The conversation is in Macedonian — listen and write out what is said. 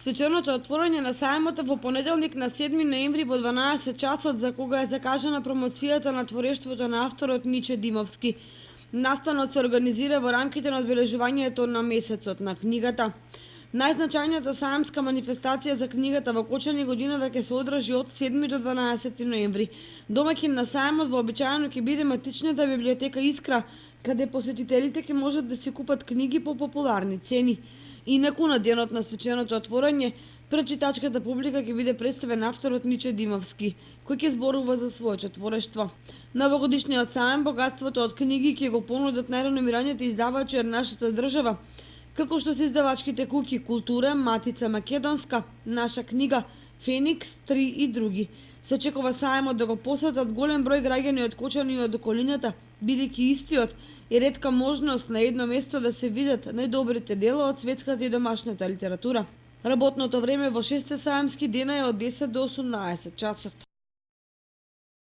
Свеченото отворање на сајмот во понеделник на 7 ноември во 12 часот, за кога е закажана промоцијата на творештвото на авторот Ниче Димовски. Настанот се организира во рамките на одбележувањето на месецот на книгата. Најзначајната сајмска манифестација за книгата во Кочани годинава ќе се одржи од 7 до 12 ноември. Домаќин на сајмот вообичаено ќе биде матичната библиотека Искра, каде посетителите ќе можат да си купат книги по популарни цени. Инаку на денот на свеченото отворање, пред читачката публика ќе биде представен авторот Ниче Димовски, кој ќе зборува за своето творештво. Новогодишниот сајм богатството од книги ќе го понудат најреномираните издавачи од нашата држава, како што се издавачките куќи Култура, Матица Македонска, Наша книга, Феникс, 3 и други. Се очекува сајмот да го посетат голем број граѓани од Кочани и од околината, бидејќи истиот е ретка можност на едно место да се видат најдобрите дела од светската и домашната литература. Работното време во 6 сајмски дена е од 10 до 18 часот.